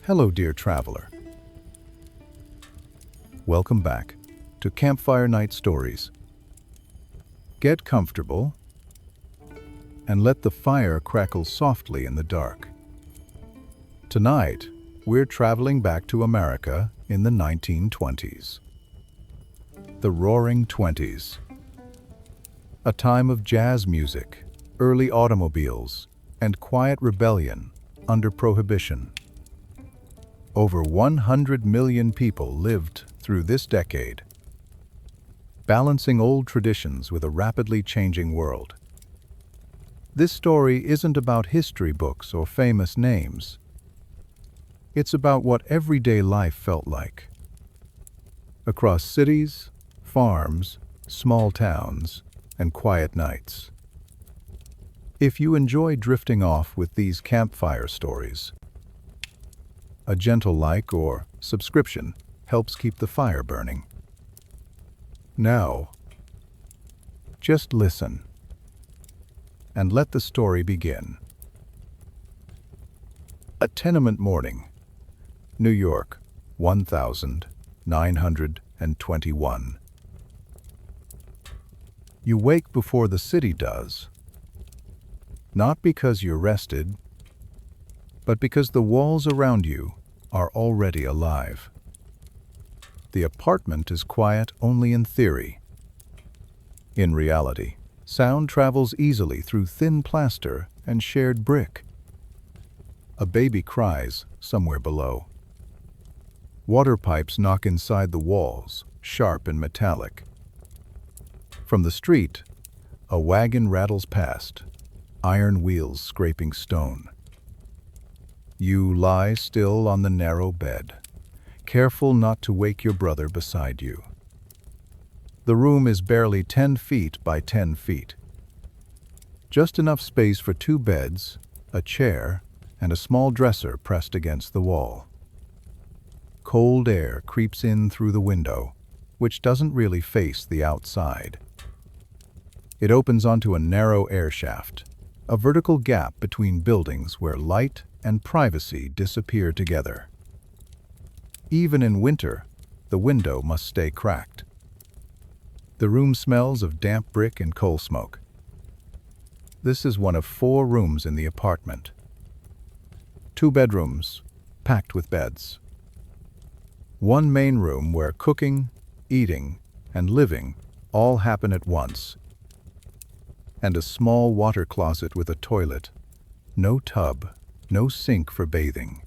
Hello, dear traveler. Welcome back to Campfire Night Stories. Get comfortable and let the fire crackle softly in the dark. Tonight, we're traveling back to America in the 1920s. The Roaring Twenties. A time of jazz music, early automobiles, and quiet rebellion under Prohibition. Over 100 million people lived through this decade, balancing old traditions with a rapidly changing world. This story isn't about history books or famous names. It's about what everyday life felt like. Across cities, farms, small towns, and quiet nights. If you enjoy drifting off with these campfire stories, a gentle like or subscription helps keep the fire burning. Now, just listen and let the story begin. A tenement morning, New York, 1921. You wake before the city does, not because you're rested, but because the walls around you are already alive. The apartment is quiet only in theory. In reality, sound travels easily through thin plaster and shared brick. A baby cries somewhere below. Water pipes knock inside the walls, sharp and metallic. From the street, a wagon rattles past, iron wheels scraping stone. You lie still on the narrow bed, careful not to wake your brother beside you. The room is barely 10 feet by 10 feet. Just enough space for 2 beds, a chair, and a small dresser pressed against the wall. Cold air creeps in through the window, which doesn't really face the outside. It opens onto a narrow air shaft, a vertical gap between buildings where light and privacy disappear together. Even in winter, the window must stay cracked. The room smells of damp brick and coal smoke. This is one of 4 rooms in the apartment. 2 bedrooms, packed with beds. 1 main room where cooking, eating, and living all happen at once. And a small water closet with a toilet. No tub, no sink for bathing.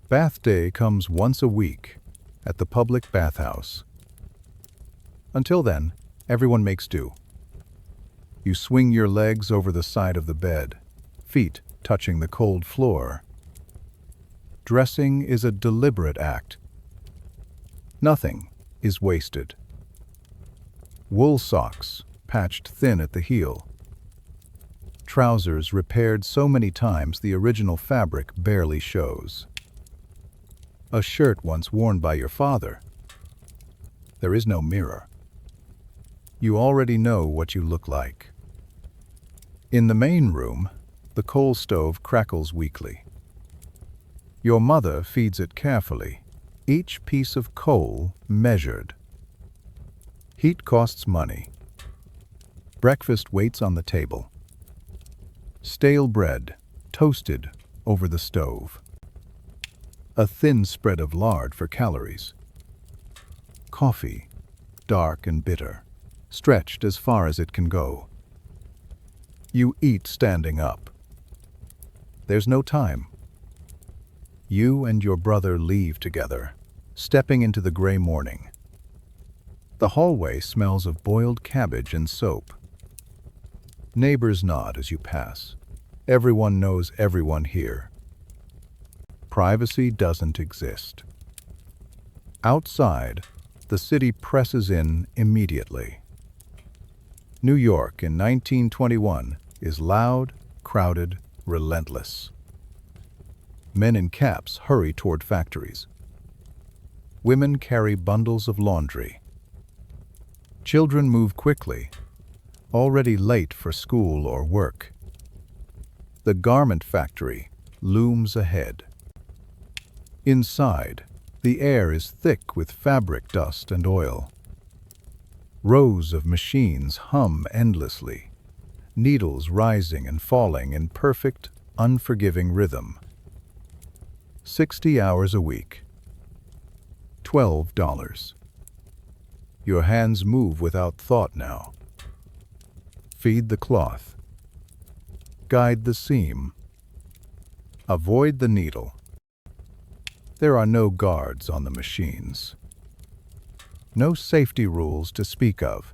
Bath day comes once a week at the public bathhouse. Until then, everyone makes do. You swing your legs over the side of the bed, feet touching the cold floor. Dressing is a deliberate act. Nothing is wasted. Wool socks, patched thin at the heel. Trousers repaired so many times the original fabric barely shows. A shirt once worn by your father. There is no mirror. You already know what you look like. In the main room, the coal stove crackles weakly. Your mother feeds it carefully, each piece of coal measured. Heat costs money. Breakfast waits on the table. Stale bread, toasted over the stove. A thin spread of lard for calories. Coffee, dark and bitter, stretched as far as it can go. You eat standing up. There's no time. You and your brother leave together, stepping into the gray morning. The hallway smells of boiled cabbage and soap. Neighbors nod as you pass. Everyone knows everyone here. Privacy doesn't exist. Outside, the city presses in immediately. New York in 1921 is loud, crowded, relentless. Men in caps hurry toward factories. Women carry bundles of laundry. Children move quickly, already late for school or work. The garment factory looms ahead. Inside, the air is thick with fabric dust and oil. Rows of machines hum endlessly, needles rising and falling in perfect, unforgiving rhythm. 60 hours a week. $12. Your hands move without thought now. Feed the cloth. Guide the seam. Avoid the needle. There are no guards on the machines. No safety rules to speak of.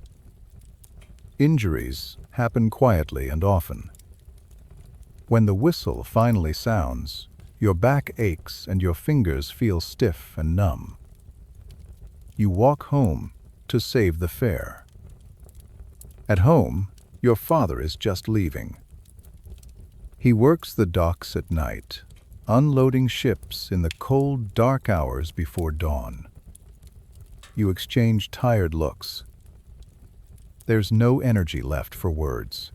Injuries happen quietly and often. When the whistle finally sounds, your back aches and your fingers feel stiff and numb. You walk home to save the fare. At home, your father is just leaving. He works the docks at night, unloading ships in the cold, dark hours before dawn. You exchange tired looks. There's no energy left for words.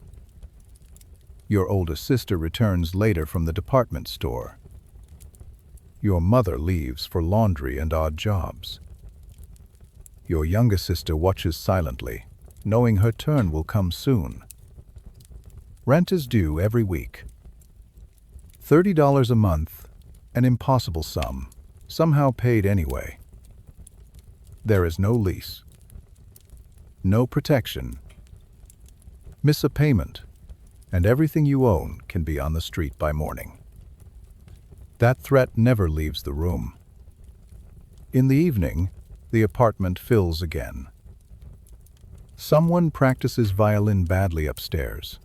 Your oldest sister returns later from the department store. Your mother leaves for laundry and odd jobs. Your youngest sister watches silently, knowing her turn will come soon. Rent is due every week. $30 a month, an impossible sum, somehow paid anyway. There is no lease. No protection. Miss a payment, and everything you own can be on the street by morning. That threat never leaves the room. In the evening, the apartment fills again. Someone practices violin badly upstairs.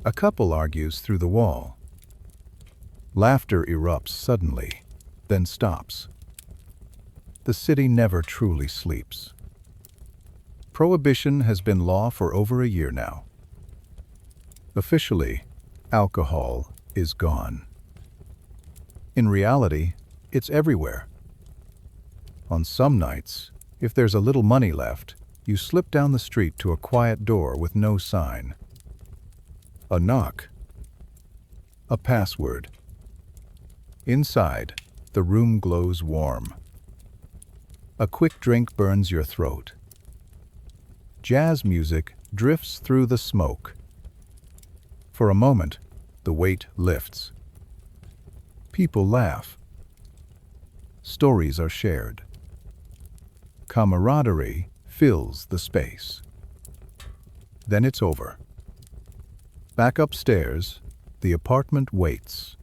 A couple argues through the wall. Laughter erupts suddenly, then stops. The city never truly sleeps. Prohibition has been law for over a year now. Officially, alcohol is gone. In reality, it's everywhere. On some nights, if there's a little money left, you slip down the street to a quiet door with no sign. A knock. A password. Inside, the room glows warm. A quick drink burns your throat. Jazz music drifts through the smoke. For a moment, the weight lifts. People laugh. Stories are shared. Camaraderie fills the space. Then it's over. Back upstairs, the apartment waits.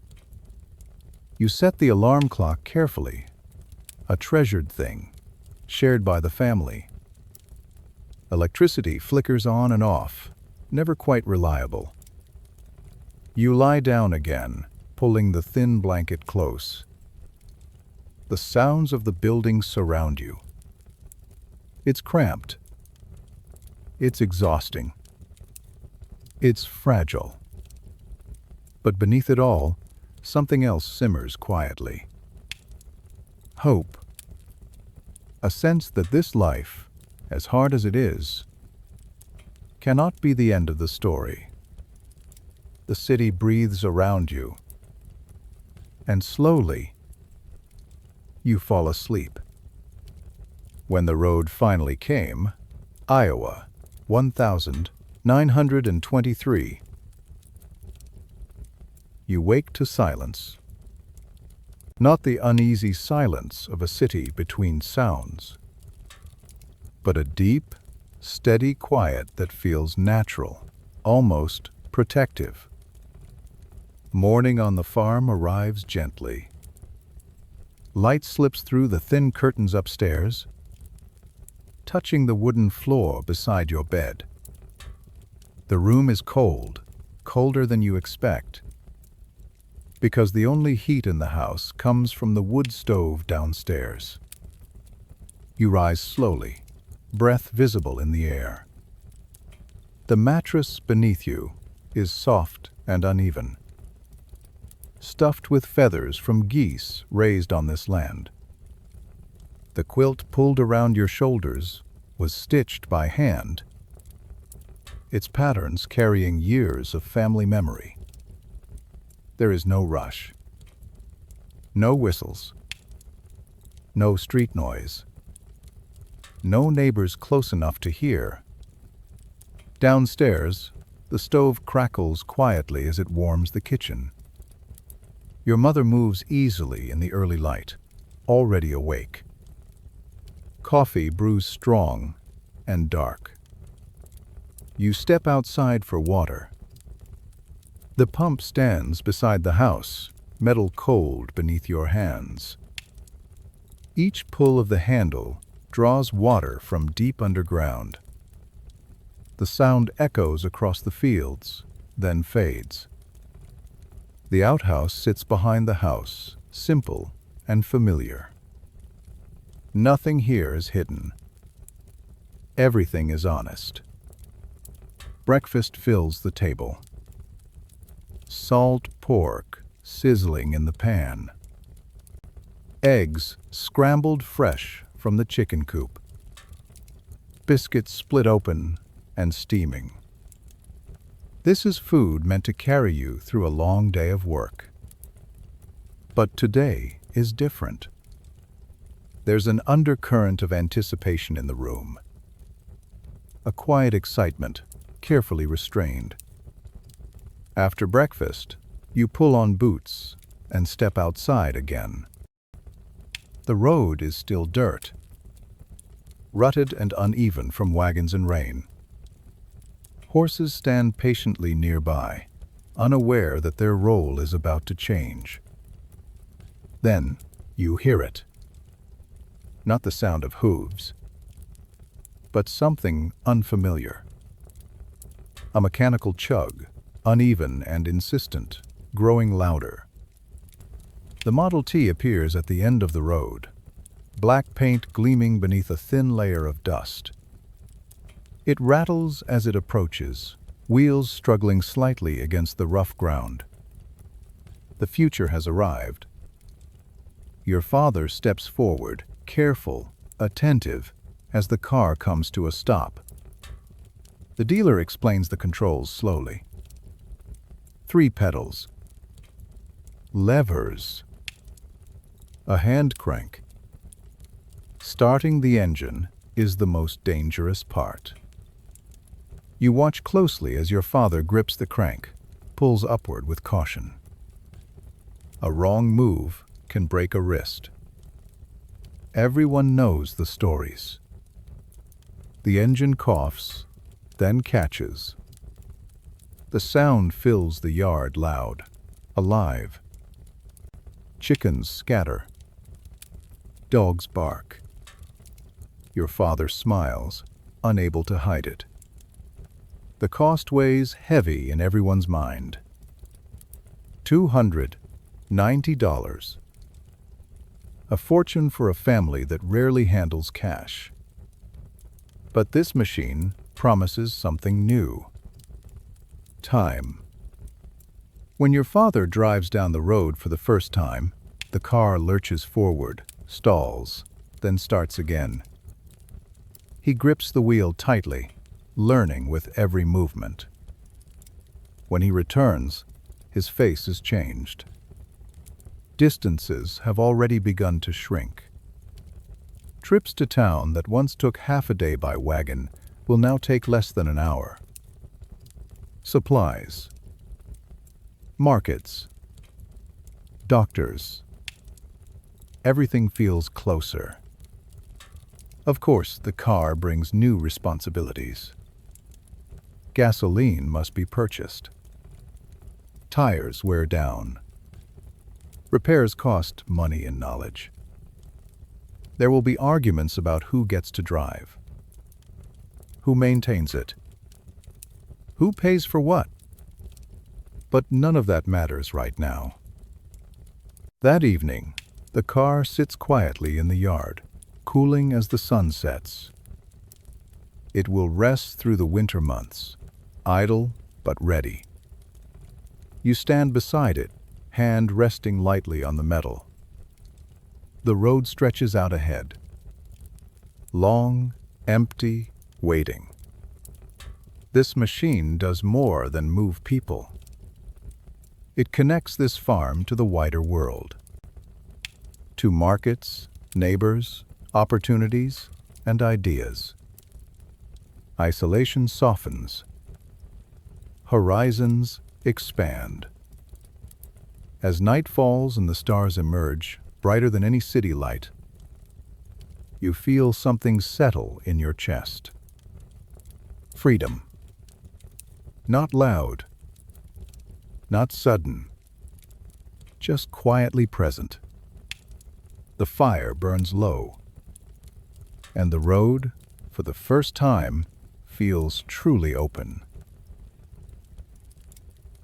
You set the alarm clock carefully, a treasured thing, shared by the family. Electricity flickers on and off, never quite reliable. You lie down again, pulling the thin blanket close. The sounds of the building surround you. It's cramped. It's exhausting. It's fragile. But beneath it all, something else simmers quietly. Hope. A sense that this life, as hard as it is, cannot be the end of the story. The city breathes around you, and slowly, you fall asleep. When the road finally came, Iowa, 1923. You wake to silence. Not the uneasy silence of a city between sounds, but a deep, steady quiet that feels natural, almost protective. Morning on the farm arrives gently. Light slips through the thin curtains upstairs, touching the wooden floor beside your bed. The room is cold, colder than you expect, because the only heat in the house comes from the wood stove downstairs. You rise slowly, breath visible in the air. The mattress beneath you is soft and uneven, stuffed with feathers from geese raised on this land. The quilt pulled around your shoulders was stitched by hand, its patterns carrying years of family memory. There is no rush. No whistles. No street noise. No neighbors close enough to hear. Downstairs, the stove crackles quietly as it warms the kitchen. Your mother moves easily in the early light, already awake. Coffee brews strong and dark. You step outside for water. The pump stands beside the house, metal cold beneath your hands. Each pull of the handle draws water from deep underground. The sound echoes across the fields, then fades. The outhouse sits behind the house, simple and familiar. Nothing here is hidden. Everything is honest. Breakfast fills the table. Salt pork sizzling in the pan. Eggs scrambled fresh from the chicken coop. Biscuits split open and steaming. This is food meant to carry you through a long day of work. But today is different. There's an undercurrent of anticipation in the room. A quiet excitement, carefully restrained. After breakfast, you pull on boots and step outside again. The road is still dirt, rutted and uneven from wagons and rain. Horses stand patiently nearby, unaware that their role is about to change. Then you hear it. Not the sound of hooves, but something unfamiliar. A mechanical chug, uneven and insistent, growing louder. The Model T appears at the end of the road, black paint gleaming beneath a thin layer of dust. It rattles as it approaches, wheels struggling slightly against the rough ground. The future has arrived. Your father steps forward, careful, attentive, as the car comes to a stop. The dealer explains the controls slowly. 3 pedals. Levers. A hand crank. Starting the engine is the most dangerous part. You watch closely as your father grips the crank, pulls upward with caution. A wrong move can break a wrist. Everyone knows the stories. The engine coughs, then catches. The sound fills the yard loud, alive. Chickens scatter. Dogs bark. Your father smiles, unable to hide it. The cost weighs heavy in everyone's mind. $290. A fortune for a family that rarely handles cash. But this machine promises something new. Time. When your father drives down the road for the first time, the car lurches forward, stalls, then starts again. He grips the wheel tightly, learning with every movement. When he returns, his face is changed. Distances have already begun to shrink. Trips to town that once took half a day by wagon will now take less than an hour. Supplies. Markets. Doctors. Everything feels closer. Of course, the car brings new responsibilities. Gasoline must be purchased. Tires wear down. Repairs cost money and knowledge. There will be arguments about who gets to drive. Who maintains it? Who pays for what? But none of that matters right now. That evening, the car sits quietly in the yard, cooling as the sun sets. It will rest through the winter months, idle but ready. You stand beside it, hand resting lightly on the metal. The road stretches out ahead. Long, empty, waiting. This machine does more than move people. It connects this farm to the wider world. to markets, neighbors, opportunities, and ideas. Isolation softens. Horizons expand. As night falls and the stars emerge, brighter than any city light, you feel something settle in your chest. Freedom. Not loud, not sudden, just quietly present. The fire burns low, and the road, for the first time, feels truly open.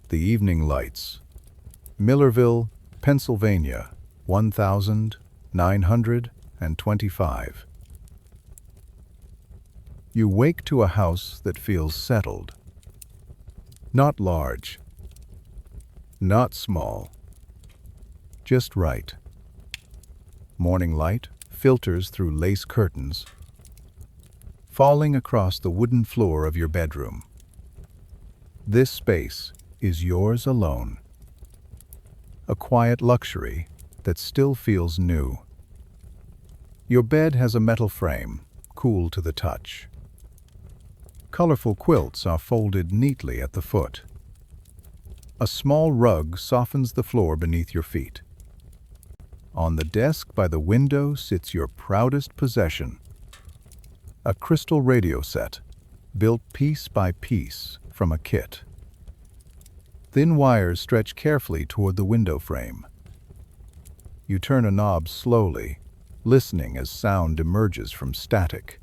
The evening lights. Millerville, Pennsylvania, 1925. You wake to a house that feels settled. Not large, not small, just right. Morning light filters through lace curtains, falling across the wooden floor of your bedroom. This space is yours alone. A quiet luxury that still feels new. Your bed has a metal frame, cool to the touch. Colorful quilts are folded neatly at the foot. A small rug softens the floor beneath your feet. On the desk by the window sits your proudest possession, a crystal radio set, built piece by piece from a kit. Thin wires stretch carefully toward the window frame. You turn a knob slowly, listening as sound emerges from static.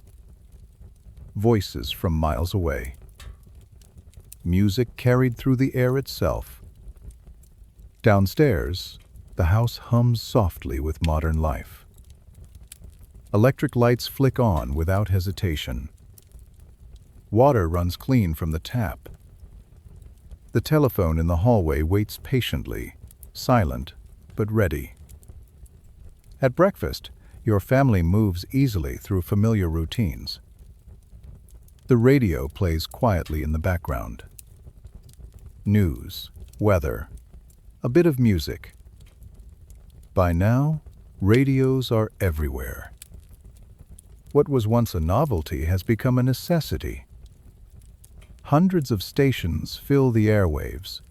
Voices from miles away. Music carried through the air itself. Downstairs, the house hums softly with modern life. Electric lights flick on without hesitation. Water runs clean from the tap. The telephone in the hallway waits patiently, silent but ready. At breakfast, your family moves easily through familiar routines. The radio plays quietly in the background. News, weather, a bit of music. By now, radios are everywhere. What was once a novelty has become a necessity. Hundreds of stations fill the airwaves,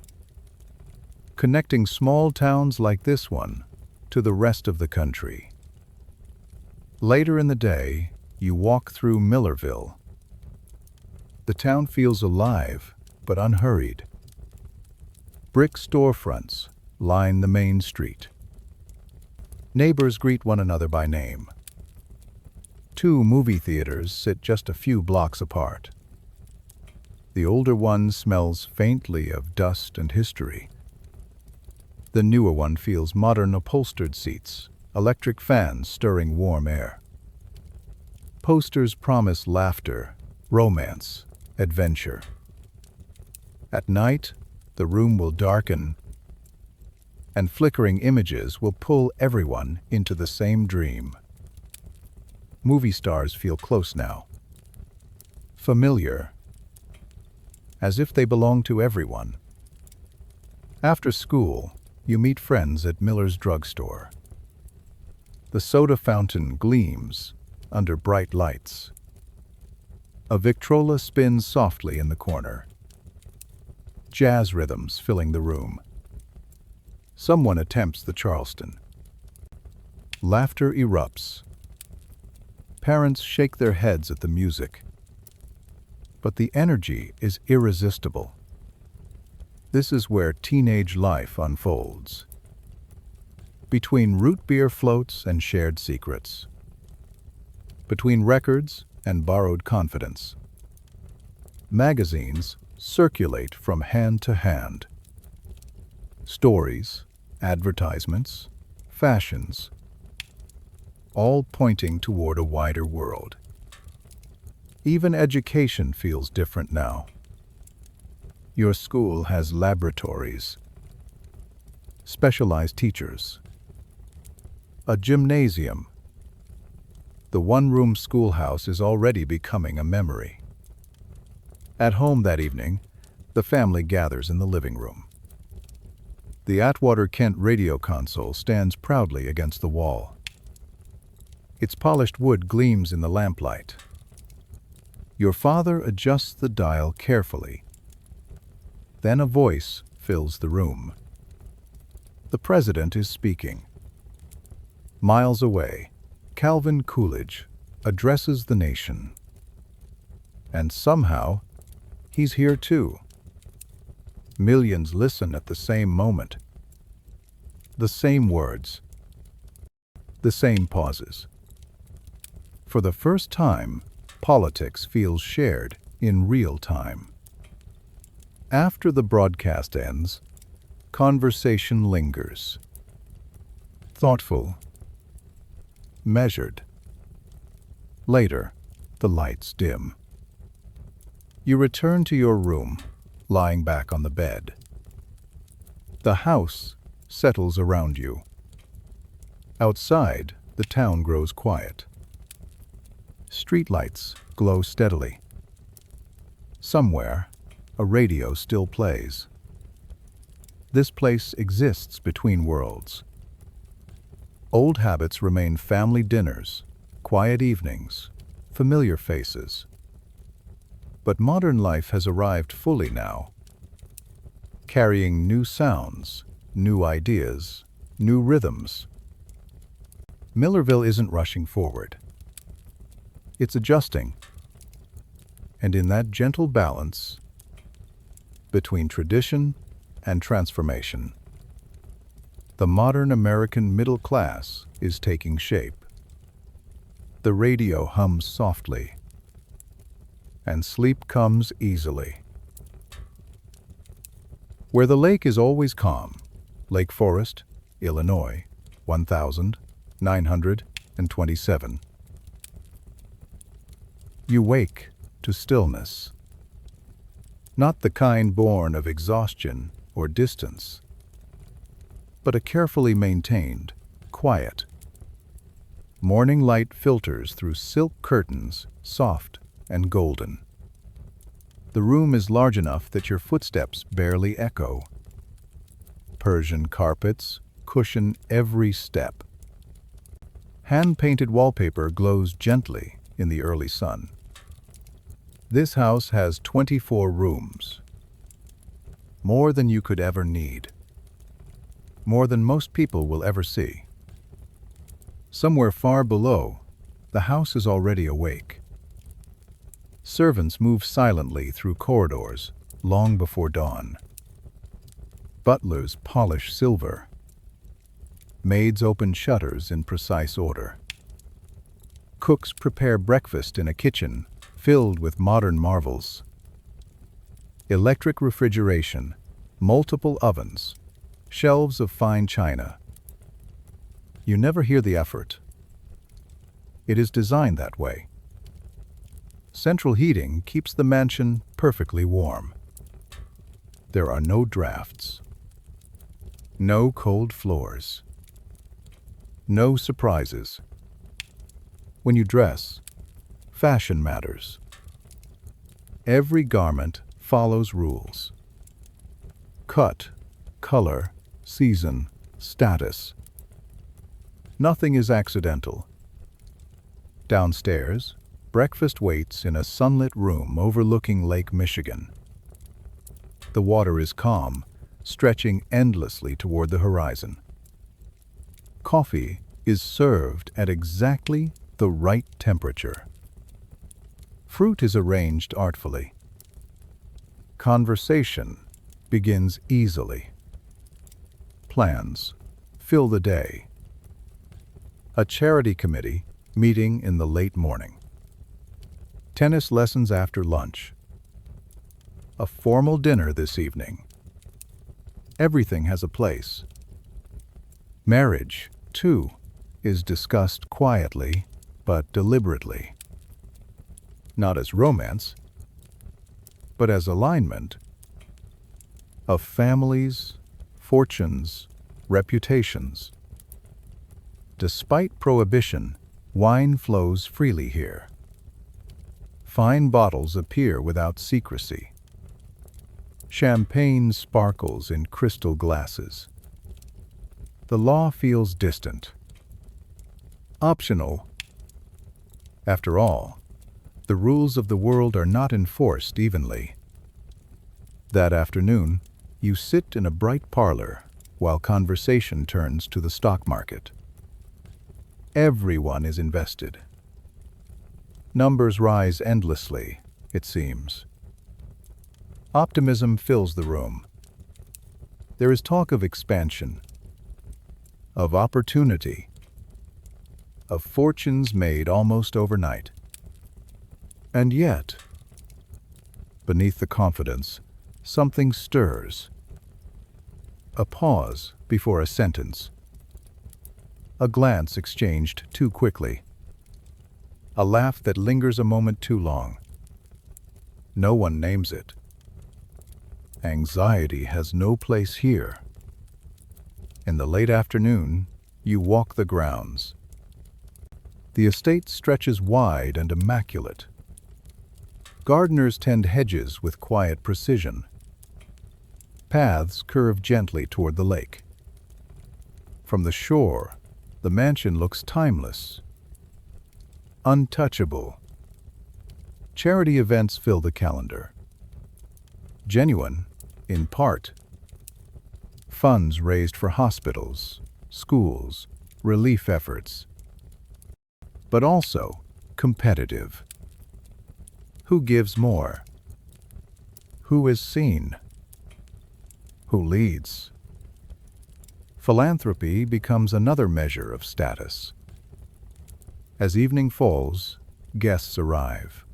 connecting small towns like this one to the rest of the country. Later in the day, you walk through Millerville. The town feels alive, but unhurried. Brick storefronts line the main street. Neighbors greet one another by name. Two movie theaters sit just a few blocks apart. The older one smells faintly of dust and history. The newer one feels modern upholstered seats, electric fans stirring warm air. Posters promise laughter, romance, adventure. At night, the room will darken, and flickering images will pull everyone into the same dream. Movie stars feel close now. Familiar, as if they belong to everyone. After school, you meet friends at Miller's drugstore. The soda fountain gleams under bright lights. A Victrola spins softly in the corner. Jazz rhythms filling the room. Someone attempts the Charleston. Laughter erupts. Parents shake their heads at the music. But the energy is irresistible. This is where teenage life unfolds. Between root beer floats and shared secrets. Between records and borrowed confidence. Magazines circulate from hand to hand. Stories, advertisements, fashions, all pointing toward a wider world. Even education feels different now. Your school has laboratories, specialized teachers, a gymnasium. The one-room schoolhouse is already becoming a memory. At home that evening, the family gathers in the living room. The Atwater Kent radio console stands proudly against the wall. Its polished wood gleams in the lamplight. Your father adjusts the dial carefully. Then a voice fills the room. The president is speaking. Miles away, Calvin Coolidge addresses the nation. And somehow, he's here too. Millions listen at the same moment. The same words. The same pauses. For the first time, politics feels shared in real time. After the broadcast ends, conversation lingers. Thoughtful. Measured. Later, the lights dim. You return to your room, lying back on the bed. The house settles around you. Outside, the town grows quiet. Streetlights glow steadily. Somewhere, a radio still plays. This place exists between worlds. Old habits remain: family dinners, quiet evenings, familiar faces. But modern life has arrived fully now, carrying new sounds, new ideas, new rhythms. Millerville isn't rushing forward. It's adjusting. And in that gentle balance between tradition and transformation, the modern American middle class is taking shape. The radio hums softly, and sleep comes easily. Where the lake is always calm, Lake Forest, Illinois, 1927. You wake to stillness. Not the kind born of exhaustion or distance, but a carefully maintained quiet. Morning light filters through silk curtains, soft and golden. The room is large enough that your footsteps barely echo. Persian carpets cushion every step. Hand-painted wallpaper glows gently in the early sun. This house has 24 rooms. More than you could ever need. More than most people will ever see. Somewhere far below, the house is already awake. Servants move silently through corridors long before dawn. Butlers polish silver. Maids open shutters in precise order. Cooks prepare breakfast in a kitchen filled with modern marvels. Electric refrigeration, multiple ovens, shelves of fine china. You never hear the effort. It is designed that way. Central heating keeps the mansion perfectly warm. There are no drafts. No cold floors. No surprises. When you dress, fashion matters. Every garment follows rules. Cut, color, season, status. Nothing is accidental. Downstairs, breakfast waits in a sunlit room overlooking Lake Michigan. The water is calm, stretching endlessly toward the horizon. Coffee is served at exactly the right temperature. Fruit is arranged artfully. Conversation begins easily. Plans fill the day. A charity committee meeting in the late morning. Tennis lessons after lunch. A formal dinner this evening. Everything has a place. Marriage, too, is discussed quietly but deliberately. Not as romance, but as alignment of families, fortunes, reputations. Despite prohibition, wine flows freely here. Fine bottles appear without secrecy. Champagne sparkles in crystal glasses. the law feels distant, optional. After all, the rules of the world are not enforced evenly. That afternoon, you sit in a bright parlor while conversation turns to the stock market. Everyone is invested. Numbers rise endlessly, it seems. Optimism fills the room. There is talk of expansion, of opportunity, of fortunes made almost overnight. And yet, beneath the confidence, something stirs. A pause before a sentence. A glance exchanged too quickly. A laugh that lingers a moment too long. No one names it. Anxiety has no place here. In the late afternoon, you walk the grounds. The estate stretches wide and immaculate. Gardeners tend hedges with quiet precision. Paths curve gently toward the lake. From the shore, the mansion looks timeless, untouchable. Charity events fill the calendar. Genuine, in part. Funds raised for hospitals, schools, relief efforts. But also competitive. Who gives more? Who is seen? Who leads? Philanthropy becomes another measure of status. As evening falls, guests arrive.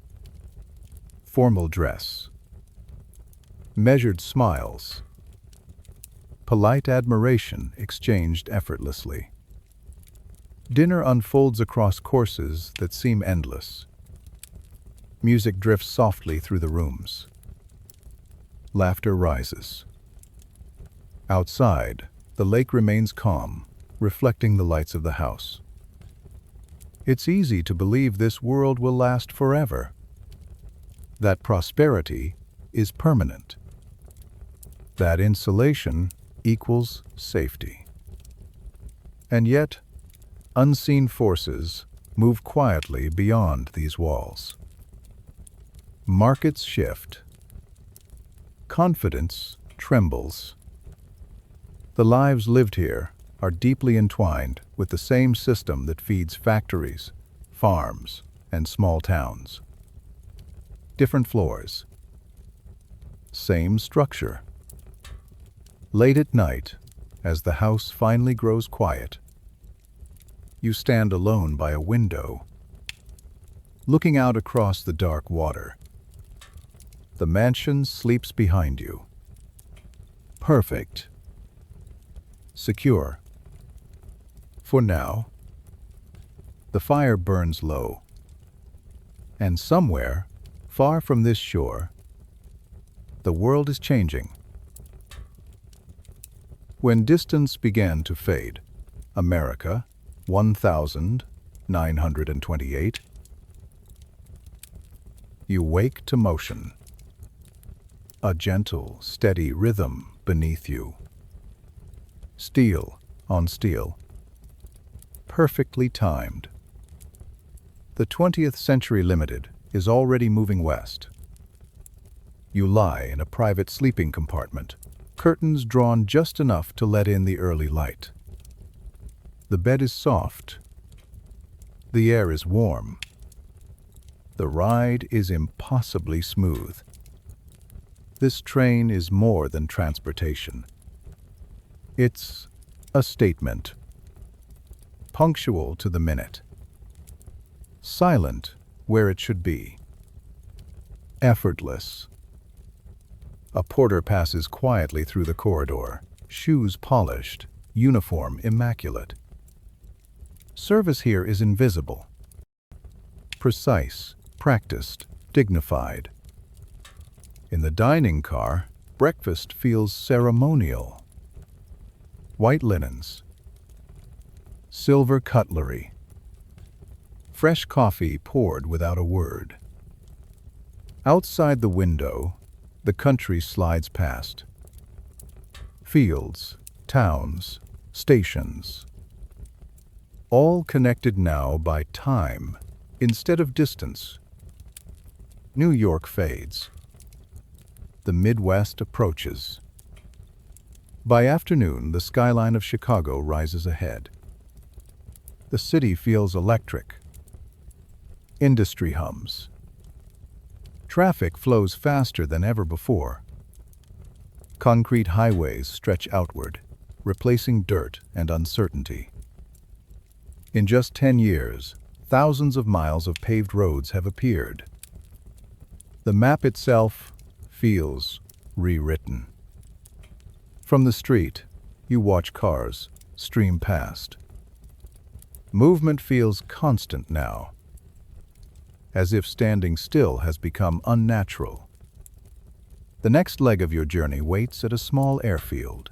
Formal dress. Measured smiles. Polite admiration exchanged effortlessly. Dinner unfolds across courses that seem endless. Music drifts softly through the rooms. Laughter rises. Outside, the lake remains calm, reflecting the lights of the house. It's easy to believe this world will last forever, that prosperity is permanent, that insulation equals safety. And yet, unseen forces move quietly beyond these walls. Markets shift. Confidence trembles. The lives lived here are deeply entwined with the same system that feeds factories, farms, and small towns. Different floors. Same structure. Late at night, as the house finally grows quiet, you stand alone by a window, looking out across the dark water. The mansion sleeps behind you. Perfect. Secure. For now. The fire burns low. And somewhere, far from this shore, the world is changing. When distance began to fade, America, 1928, you wake to motion. A gentle, steady rhythm beneath you. Steel on steel. Perfectly timed. The 20th Century Limited is already moving west. You lie in a private sleeping compartment, curtains drawn just enough to let in the early light. The bed is soft. The air is warm. The ride is impossibly smooth. This train is more than transportation. It's a statement. Punctual to the minute. Silent where it should be. Effortless. A porter passes quietly through the corridor, shoes polished, uniform immaculate. Service here is invisible. Precise, practiced, dignified. In the dining car, breakfast feels ceremonial. White linens. Silver cutlery. Fresh coffee poured without a word. Outside the window, the country slides past. Fields, towns, stations, all connected now by time instead of distance. New York fades. The Midwest approaches. By afternoon, the skyline of Chicago rises ahead. The city feels electric. Industry hums. Traffic flows faster than ever before. Concrete highways stretch outward, replacing dirt and uncertainty. In just 10 years, thousands of miles of paved roads have appeared. The map itself feels rewritten. From the street, you watch cars stream past. Movement feels constant now, as if standing still has become unnatural. The next leg of your journey waits at a small airfield.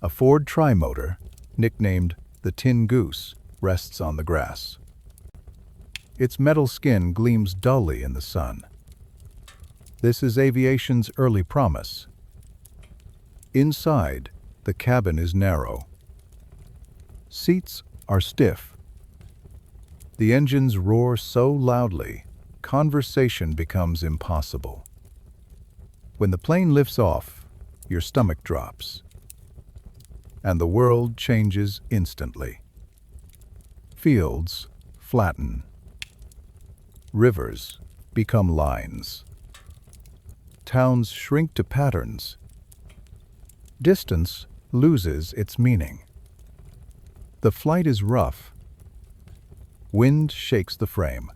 A Ford Trimotor, nicknamed the Tin Goose, rests on the grass. Its metal skin gleams dully in the sun. This is aviation's early promise. Inside, the cabin is narrow. Seats are stiff. The engines roar so loudly, conversation becomes impossible. When the plane lifts off, your stomach drops, and the world changes instantly. Fields flatten. Rivers become lines. Towns shrink to patterns. Distance loses its meaning. The flight is rough. Wind shakes the frame.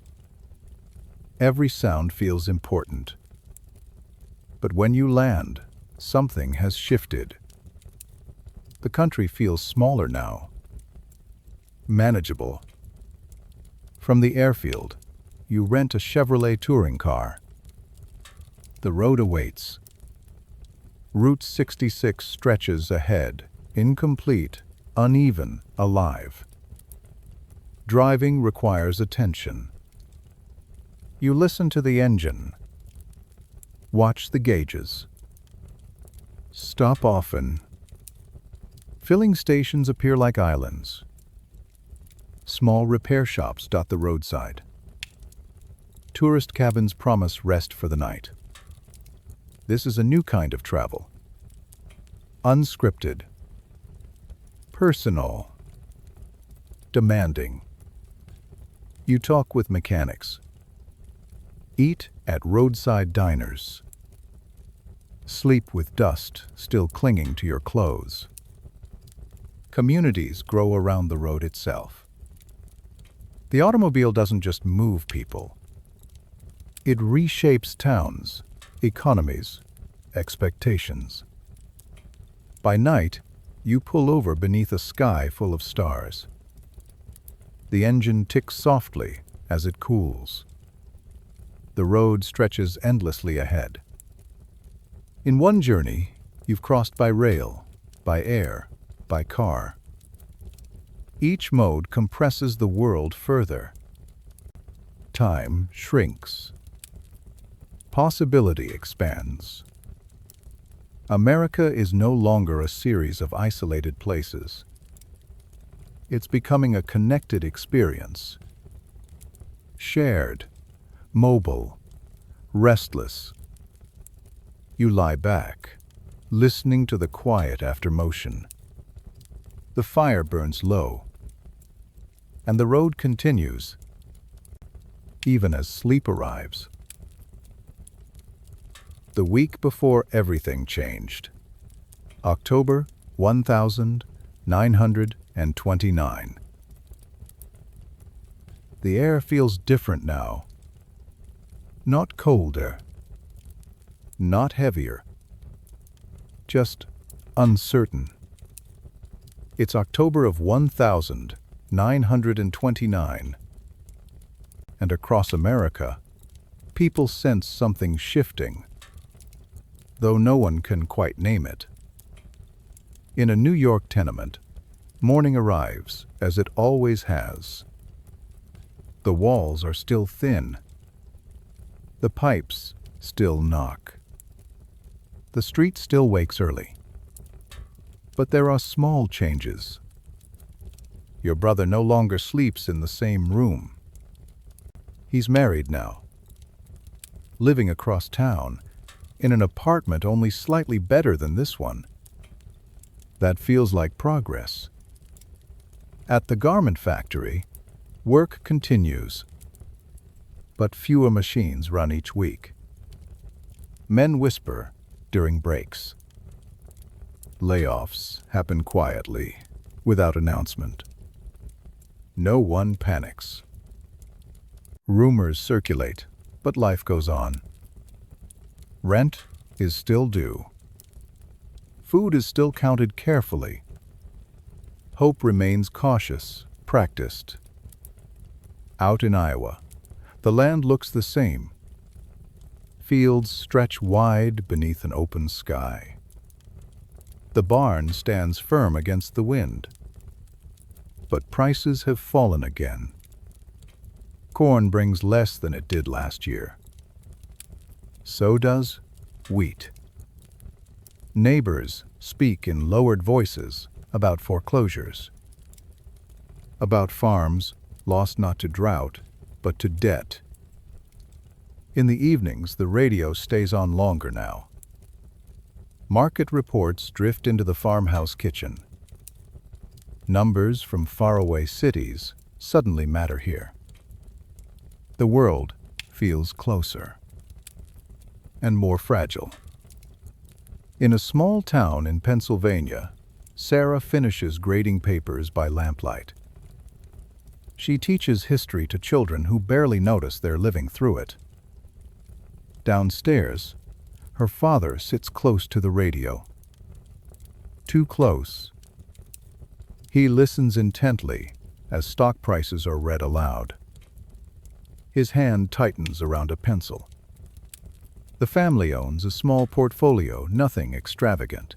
Every sound feels important. But when you land, something has shifted. The country feels smaller now. Manageable. From the airfield, you rent a Chevrolet touring car. The road awaits. Route 66 stretches ahead, incomplete, uneven, alive. Driving requires attention. You listen to the engine. Watch the gauges. Stop often. Filling stations appear like islands. Small repair shops dot the roadside. Tourist cabins promise rest for the night. This is a new kind of travel. Unscripted. Personal. Demanding. You talk with mechanics. Eat at roadside diners. Sleep with dust still clinging to your clothes. Communities grow around the road itself. The automobile doesn't just move people. It reshapes towns, economies, expectations. By night, you pull over beneath a sky full of stars. The engine ticks softly as it cools. The road stretches endlessly ahead. In one journey, you've crossed by rail, by air, by car. Each mode compresses the world further. Time shrinks. Possibility expands. America is no longer a series of isolated places. It's becoming a connected experience. Shared, mobile, restless. You lie back, listening to the quiet after motion. The fire burns low, and the road continues, even as sleep arrives. The week before everything changed. October 1929. The air feels different now. Not colder. Not heavier. Just uncertain. It's October of 1929. And across America, people sense something shifting, though no one can quite name it. In a New York tenement, morning arrives, as it always has. The walls are still thin. The pipes still knock. The street still wakes early. But there are small changes. Your brother no longer sleeps in the same room. He's married now, living across town, in an apartment only slightly better than this one. That feels like progress. At the garment factory, work continues, but fewer machines run each week. Men whisper during breaks. Layoffs happen quietly, without announcement. No one panics. Rumors circulate, but life goes on. Rent is still due. Food is still counted carefully. Hope remains cautious, practiced. Out in Iowa, the land looks the same. Fields stretch wide beneath an open sky. The barn stands firm against the wind. But prices have fallen again. Corn brings less than it did last year. So does wheat. Neighbors speak in lowered voices about foreclosures, about farms lost not to drought, but to debt. In the evenings, the radio stays on longer now. Market reports drift into the farmhouse kitchen. Numbers from faraway cities suddenly matter here. The world feels closer and more fragile. In a small town in Pennsylvania, Sarah finishes grading papers by lamplight. She teaches history to children who barely notice they're living through it. Downstairs, her father sits close to the radio. Too close. He listens intently as stock prices are read aloud. His hand tightens around a pencil. The family owns a small portfolio, nothing extravagant.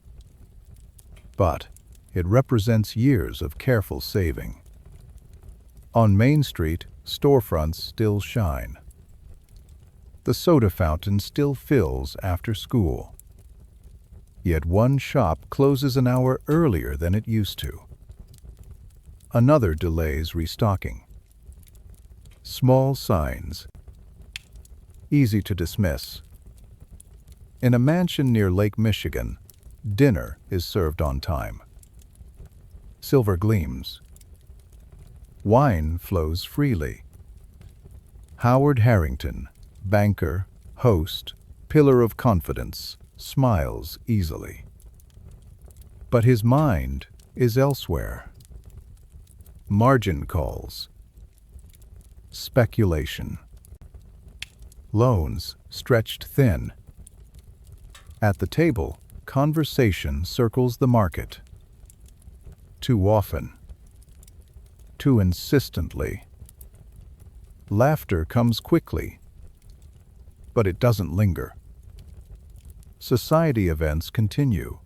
But it represents years of careful saving. On Main Street, storefronts still shine. The soda fountain still fills after school. Yet one shop closes an hour earlier than it used to. Another delays restocking. Small signs, easy to dismiss. In a mansion near Lake Michigan, dinner is served on time. Silver gleams. Wine flows freely. Howard Harrington, banker, host, pillar of confidence, smiles easily. But his mind is elsewhere. Margin calls. Speculation. Loans stretched thin. At the table, conversation circles the market. Too often. Too insistently. Laughter comes quickly, but it doesn't linger. Society events continue.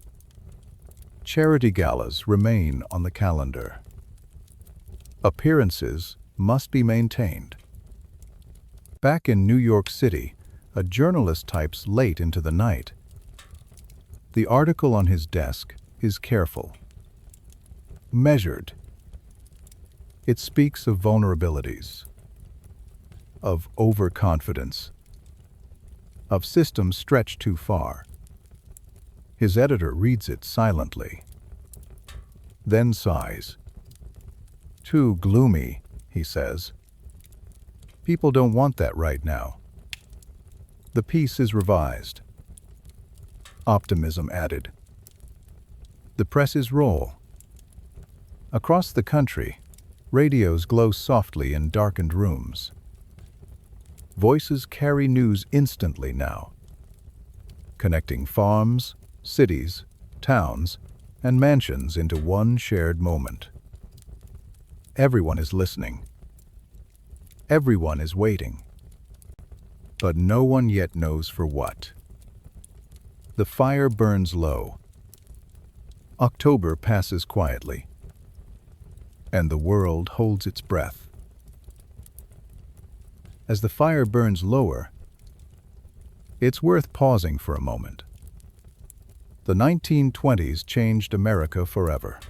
Charity galas remain on the calendar. Appearances must be maintained. Back in New York City, a journalist types late into the night. The article on his desk is careful, measured. It speaks of vulnerabilities, of overconfidence, of systems stretched too far. His editor reads it silently, then sighs. Too gloomy, he says. People don't want that right now. The piece is revised. Optimism added. The presses roll. Across the country, radios glow softly in darkened rooms. Voices carry news instantly now, connecting farms, cities, towns, and mansions into one shared moment. Everyone is listening. Everyone is waiting. But no one yet knows for what. The fire burns low. October passes quietly, and the world holds its breath. As the fire burns lower, it's worth pausing for a moment. The 1920s changed America forever.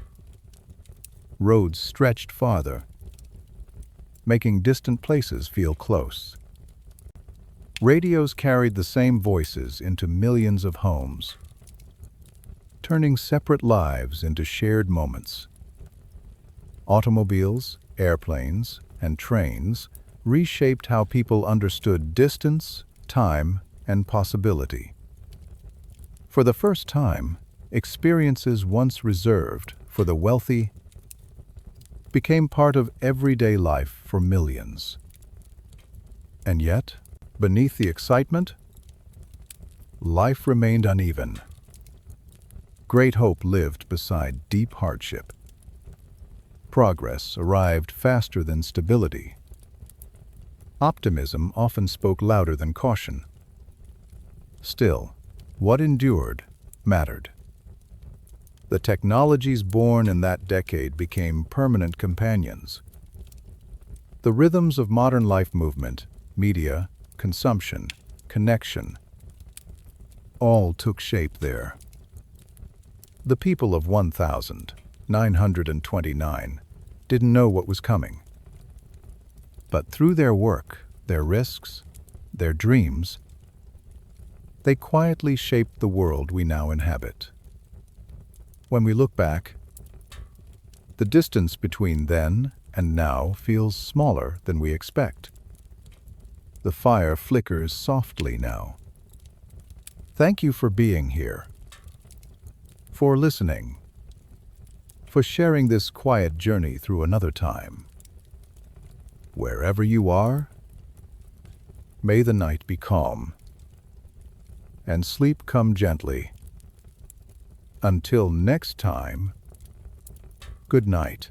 Roads stretched farther, making distant places feel close. Radios carried the same voices into millions of homes, turning separate lives into shared moments. Automobiles, airplanes, and trains reshaped how people understood distance, time, and possibility. For the first time, experiences once reserved for the wealthy became part of everyday life for millions. And yet, beneath the excitement, life remained uneven. Great hope lived beside deep hardship. Progress arrived faster than stability. Optimism often spoke louder than caution. Still, what endured mattered. The technologies born in that decade became permanent companions. The rhythms of modern life movement, media, consumption, connection, all took shape there. The people of 1929 didn't know what was coming. But through their work, their risks, their dreams, they quietly shaped the world we now inhabit. When we look back, the distance between then and now feels smaller than we expect. The fire flickers softly now. Thank you for being here, for listening, for sharing this quiet journey through another time. Wherever you are, may the night be calm, and sleep come gently. Until next time, good night.